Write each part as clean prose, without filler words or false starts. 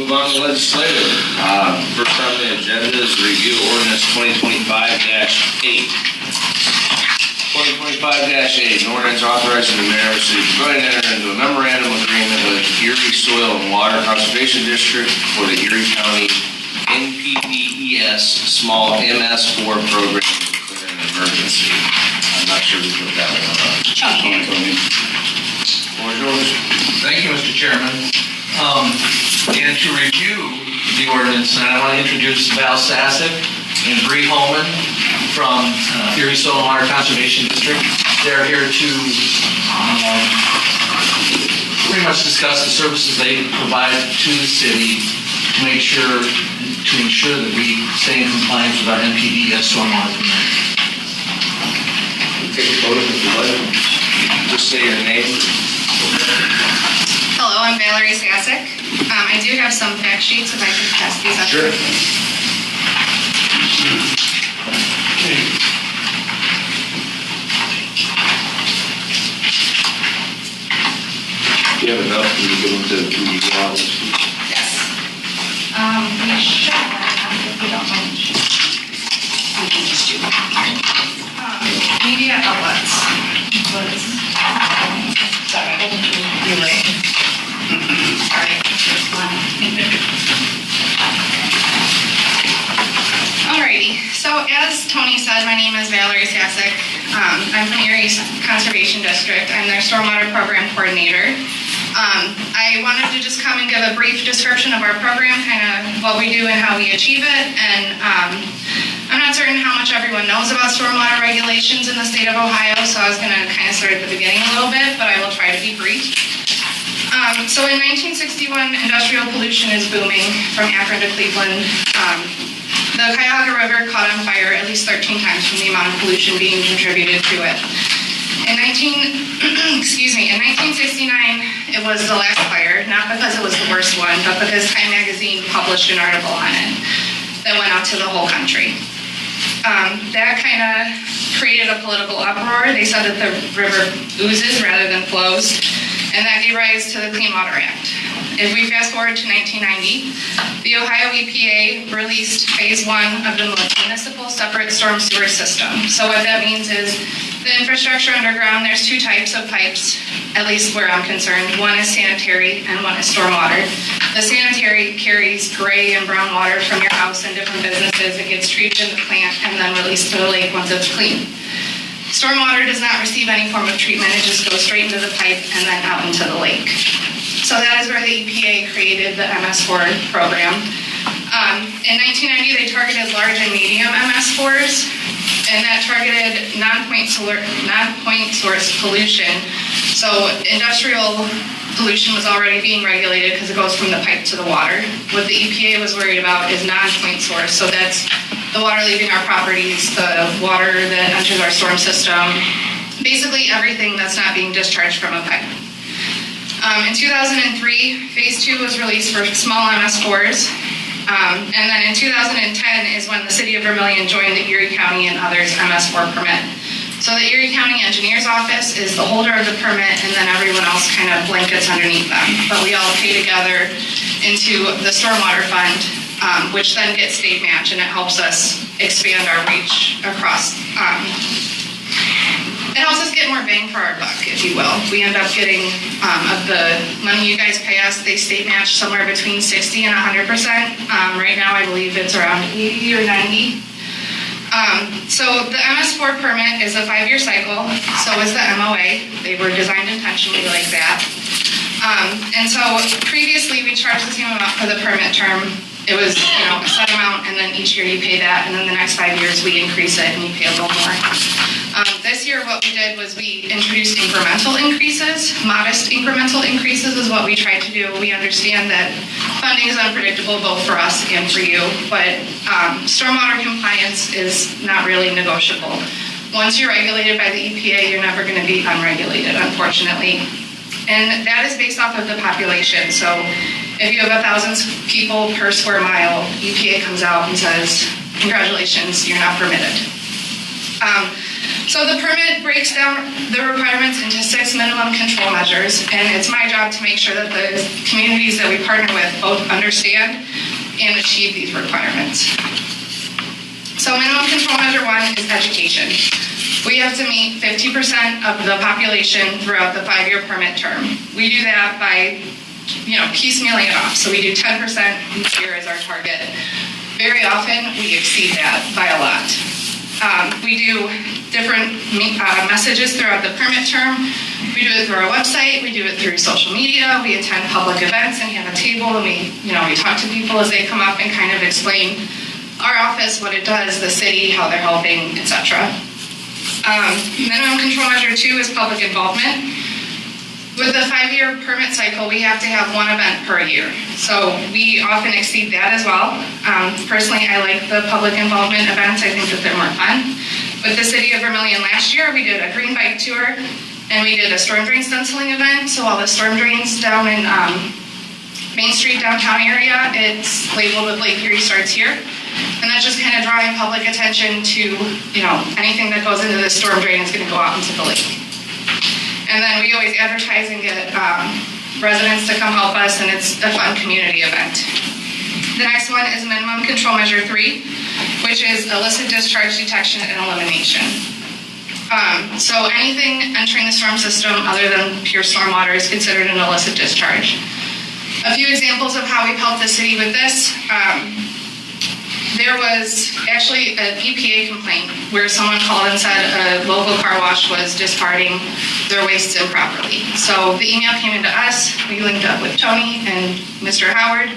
move on to legislative. First on the agenda is review ordinance 2025-8. 2025-8, an ordinance authorizing the mayor of the city of Troy to enter into a memorandum agreement with Erie Soil and Water Conservation District for the Erie County NPDES Small MS4 program to declare an emergency. I'm not sure who put that one on. Tony. Floor is yours. Thank you, Mr. Chairman. And to review the ordinance, I want to introduce Val Sasek and Bree Holman from Erie Soil and Water Conservation District. They're here to pretty much discuss the services they provide to the city to ensure that we stay in compliance with our NPDES stormwater permit. Take a photo if you like. Just say your name. Hello, I'm Valerie Sasek. I do have some fact sheets if I could pass these up. Sure. Do you have enough? Can you give them to the audience? Yes. We should have, if we don't mind. I can just do that. Media outlets. Sorry, you're right. Sorry. Alrighty, so as Tony said, my name is Valerie Sasek. I'm from Erie Conservation District. I'm their stormwater program coordinator. I wanted to just come and give a brief description of our program, kind of what we do and how we achieve it. And I'm not certain how much everyone knows about stormwater regulations in the state of Ohio, so I was going to kind of start at the beginning a little bit, but I will try to be brief. So in 1961, industrial pollution is booming from Akron to Cleveland. The Cuyahoga River caught on fire at least 13 times from the amount of pollution being contributed to it. In 1969, it was the last fire, not because it was the worst one, but because Time Magazine published an article on it that went out to the whole country. That kind of created a political uproar. They said that the river oozes rather than flows, and that gave rise to the Clean Water Act. If we fast forward to 1990, the Ohio EPA released phase 1 of the municipal separate storm sewer system. So what that means is the infrastructure underground, there's two types of pipes, at least where I'm concerned. One is sanitary and one is stormwater. The sanitary carries gray and brown water from your house and different businesses. It gets treated in the plant and then released to the lake once it's clean. Stormwater does not receive any form of treatment. It just goes straight into the pipe and then out into the lake. So that is where the EPA created the MS4 program. In 1990, they targeted large and medium MS4s, and that targeted non-point source pollution. So industrial pollution was already being regulated because it goes from the pipe to the water. What the EPA was worried about is non-point source. So that's the water leaving our properties, the water that enters our storm system, basically everything that's not being discharged from a pipe. In 2003, phase 2 was released for small MS4s. And then in 2010 is when the city of Vermillion joined the Erie County and others MS4 permit. So the Erie County Engineer's Office is the holder of the permit, and then everyone else kind of blankets underneath them. But we all pay together into the Stormwater Fund, which then gets state match, and it helps us expand our reach across. It helps us get more bang for our buck, if you will. We end up getting, of the money you guys pay us, they state match somewhere between 60 and 100%. Right now, I believe it's around 80 or 90. So the MS4 permit is a 5-year cycle. So is the MOA. They were designed intentionally like that. And so previously, we charged the same amount for the permit term. It was, a set amount, and then each year you pay that, and then the next 5 years we increase it and you pay a little more. This year what we did was we introduced incremental increases. Modest incremental increases is what we tried to do. We understand that funding is unpredictable both for us and for you, but stormwater compliance is not really negotiable. Once you're regulated by the EPA, you're never going to be unregulated, unfortunately. And that is based off of the population. So if you have 1,000 people per square mile, EPA comes out and says, congratulations, you're not permitted. So the permit breaks down the requirements into 6 minimum control measures, and it's my job to make sure that the communities that we partner with both understand and achieve these requirements. So minimum control measure 1 is education. We have to meet 50% of the population throughout the 5-year permit term. We do that by, piecemealing it off. So we do 10% each year as our target. Very often, we exceed that by a lot. We do different messages throughout the permit term. We do it through our website. We do it through social media. We attend public events and have a table, and we talk to people as they come up and kind of explain our office, what it does, the city, how they're helping, etc. Minimum control measure 2 is public involvement. With the 5-year permit cycle, we have to have 1 event per year. So we often exceed that as well. Personally, I like the public involvement events. I think that they're more fun. With the city of Vermillion last year, we did a green bike tour and we did a storm drain stenciling event. So all the storm drains down in Main Street downtown area, it's labeled with Lake Erie starts here. And that's just kind of drawing public attention to, anything that goes into the storm drain is going to go out into the lake. And then we always advertise and get residents to come help us, and it's a fun community event. The next one is minimum control measure 3, which is illicit discharge detection and elimination. So anything entering the storm system other than pure stormwater is considered an illicit discharge. A few examples of how we've helped the city with this. There was actually an EPA complaint where someone called and said a local car wash was discarding their wastes improperly. So the email came into us, we linked up with Tony and Mr. Howard.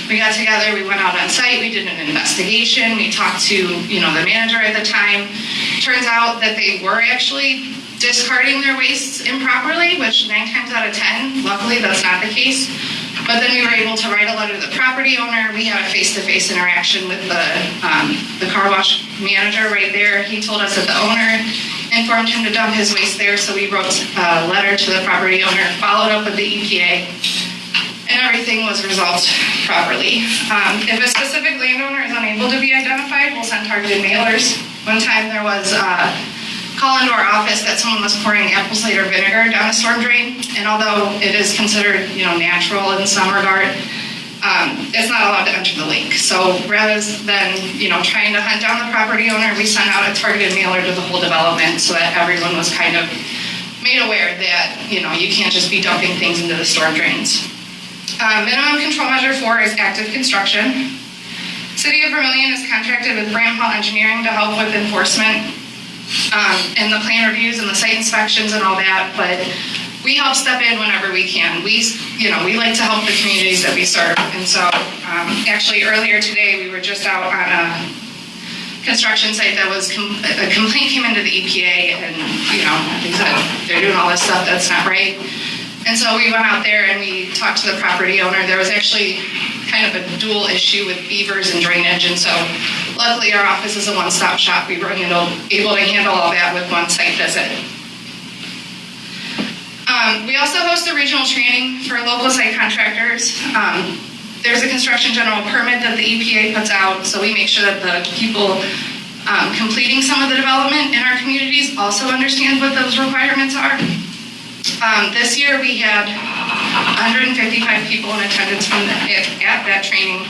We got together, we went out on site, we did an investigation, we talked to the manager at the time. Turns out that they were actually discarding their wastes improperly, which 9 times out of 10, luckily that's not the case. But then we were able to write a letter to the property owner. We had a face-to-face interaction with the car wash manager right there. He told us that the owner informed him to dump his waste there, so we wrote a letter to the property owner, followed up with the EPA, and everything was resolved properly. If a specific landowner is unable to be identified, we'll send targeted mailers. One time there was call into our office that someone was pouring apple cider vinegar down a storm drain, and although it is considered, natural in some regard, it's not allowed to enter the lake. So rather than, trying to hunt down the property owner, we sent out a targeted mailer to the whole development so that everyone was kind of made aware that, you can't just be dumping things into the storm drains. Minimum control measure 4 is active construction. City of Vermillion is contracted with Bramhall Engineering to help with enforcement and the plan reviews and the site inspections and all that, but we help step in whenever we can. We like to help the communities that we serve, and so actually earlier today we were just out on a construction site that was a complaint came into the EPA, and they said they're doing all this stuff that's not right. And so we went out there and we talked to the property owner. There was actually kind of a dual issue with beavers and drainage, and so luckily our office is a one-stop shop. We were able to handle all that with one site visit. We also host a regional training for local site contractors. There's a construction general permit that the EPA puts out, so we make sure that the people completing some of the development in our communities also understand what those requirements are. This year we had 155 people in attendance at that training,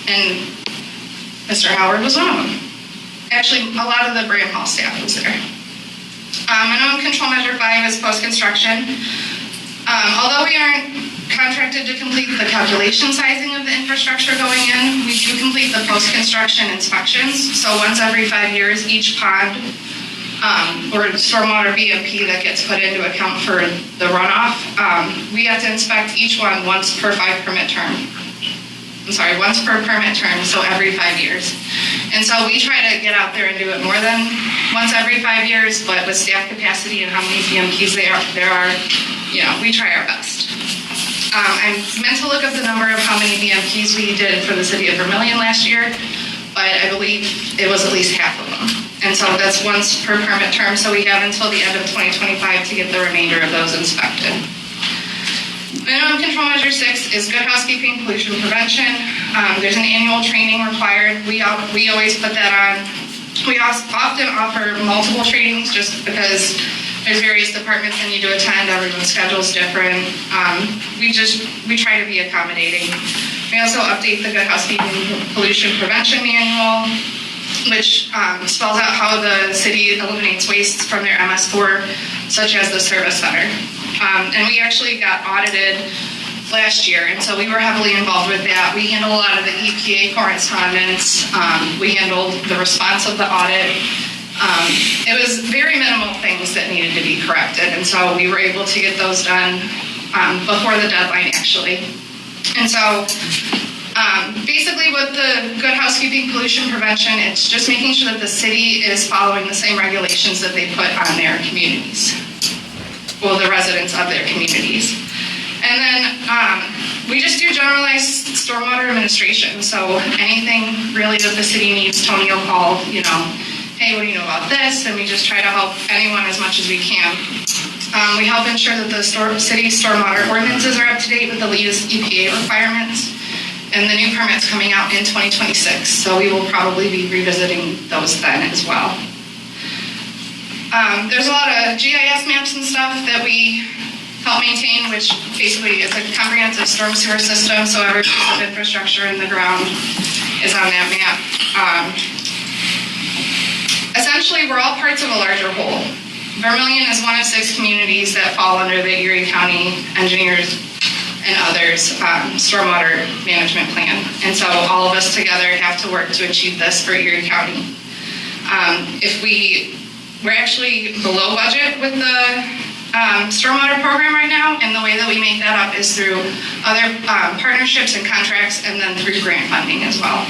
and Mr. Howard was one of them. Actually, a lot of the Bramhall staff was there. Minimum control measure 5 is post-construction. Although we aren't contracted to complete the calculation sizing of the infrastructure going in, we do complete the post-construction inspections. So once every 5 years, each pond or stormwater BMP that gets put into account for the runoff, we have to inspect each one once per permit term, so every 5 years. And so we try to get out there and do it more than once every 5 years, but with staff capacity and how many BMPs there are, we try our best. I meant to look up the number of how many BMPs we did for the city of Vermillion last year, but I believe it was at least half of them. And so that's once per permit term, so we have until the end of 2025 to get the remainder of those inspected. Minimum control measure 6 is good housekeeping, pollution prevention. There's an annual training required. We always put that on We also often offer multiple trainings just because there's various departments that need to attend, everyone's schedule's different. We try to be accommodating. We also update the Good Housekeeping Pollution Prevention Manual, which spells out how the city eliminates wastes from their MS4, such as the service center. And we actually got audited last year, and so we were heavily involved with that. We handled a lot of the EPA correspondence. We handled the response of the audit. It was very minimal things that needed to be corrected, and so we were able to get those done before the deadline, actually. And so basically with the Good Housekeeping Pollution Prevention, it's just making sure that the city is following the same regulations that they put on their communities, well, the residents of their communities. And then we just do generalized stormwater administration. So anything really that the city needs, Tony will call, hey, what do you know about this? And we just try to help anyone as much as we can. We help ensure that the city stormwater ordinances are up to date with the latest EPA requirements and the new permits coming out in 2026. So we will probably be revisiting those then as well. There's a lot of GIS maps and stuff that we help maintain, which basically is a comprehensive storm sewer system, so every piece of infrastructure in the ground is on that map. Essentially, we're all parts of a larger whole. Vermillion is one of 6 communities that fall under the Erie County Engineers and others stormwater management plan. And so all of us together have to work to achieve this for Erie County. We're actually below budget with the stormwater program right now, and the way that we make that up is through other partnerships and contracts, and then through grant funding as well.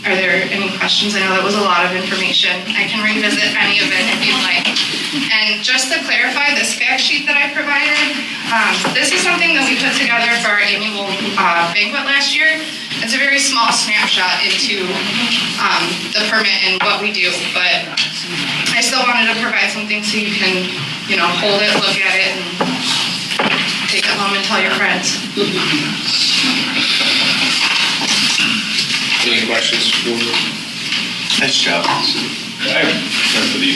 Are there any questions? I know that was a lot of information. I can revisit any of it if you'd like. And just to clarify, this fact sheet that I provided, this is something that we put together for our annual banquet last year. It's a very small snapshot into the permit and what we do, but I still wanted to provide something so you can, hold it, look at it, and take it home and tell your friends. Any questions? Nice job. I have We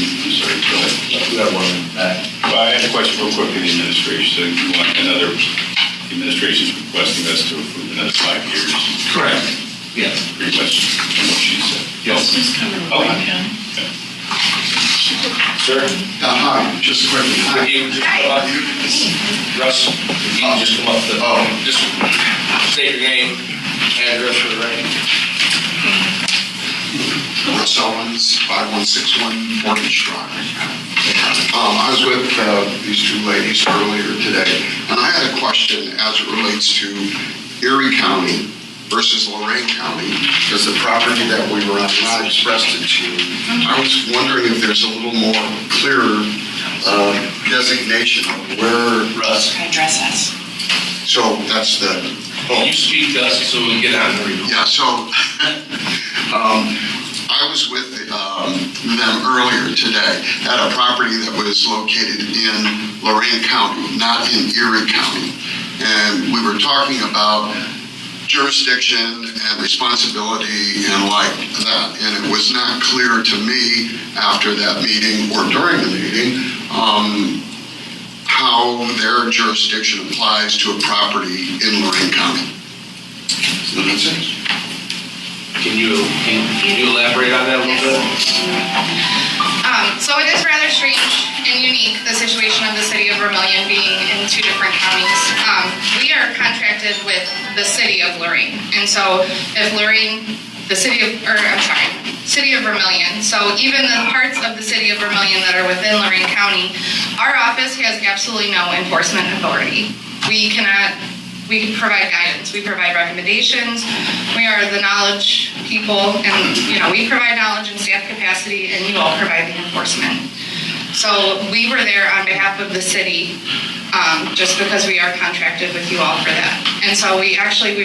got one back. Well, I had a question real quick in the administration. So you want the administration's requesting us to approve another 5 years. Correct. Yes. Pretty much what she said. Yes. Sir? Hi, just quickly. If you just come up, Russ, if you can just come up just state your name, address for the record. Russ Owens, 5161 Mortgage Drive. I was with these 2 ladies earlier today, and I had a question as it relates to Erie County versus Lorain County, because the property that we were on, and I expressed it to you. I was wondering if there's a little more clearer designation of where. Russ. Address us. So that's the. Can you speak to us so we can get on the record? Yeah, so I was with them earlier today at a property that was located in Lorain County, not in Erie County. And we were talking about jurisdiction and responsibility and like that. And it was not clear to me after that meeting or during the meeting how their jurisdiction applies to a property in Lorain County. Does that make sense? Can you elaborate on that a little bit? So it is rather strange and unique, the situation of the city of Vermillion being in 2 different counties. We are contracted with the city of Lorain. And so if city of Vermillion. So even the parts of the city of Vermillion that are within Lorain County, our office has absolutely no enforcement authority. We provide guidance, we provide recommendations, we are the knowledge people, and we provide knowledge and staff capacity, and you all provide the enforcement. So we were there on behalf of the city, just because we are contracted with you all for that. And so we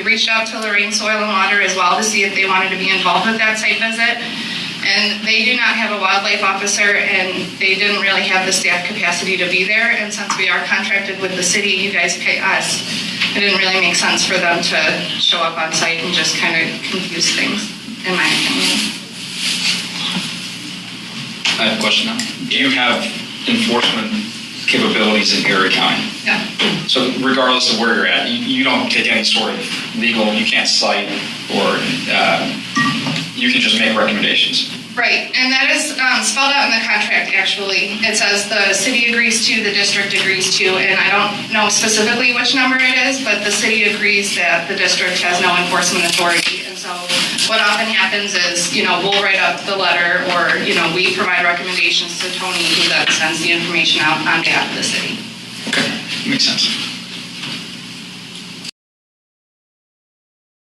reached out to Lorain Soil and Water as well to see if they wanted to be involved with that site visit. And they do not have a wildlife officer, and they didn't really have the staff capacity to be there. And since we are contracted with the city, you guys pay us. it didn't really make sense for them to show up on site and just kind of confuse things, in my opinion. I have a question now. Do you have enforcement capabilities in Erie County? Yeah. So regardless of where you're at, you don't take any sort of legal, you can't cite, or you can just make recommendations. Right, and that is spelled out in the contract, actually. It says the city agrees to, the district agrees to, and I don't know specifically which number it is, but the city agrees that the district has no enforcement authority. And so what often happens is, we'll write up the letter, or, we provide recommendations to Tony, who then sends the information out on behalf of the city. Okay, makes sense.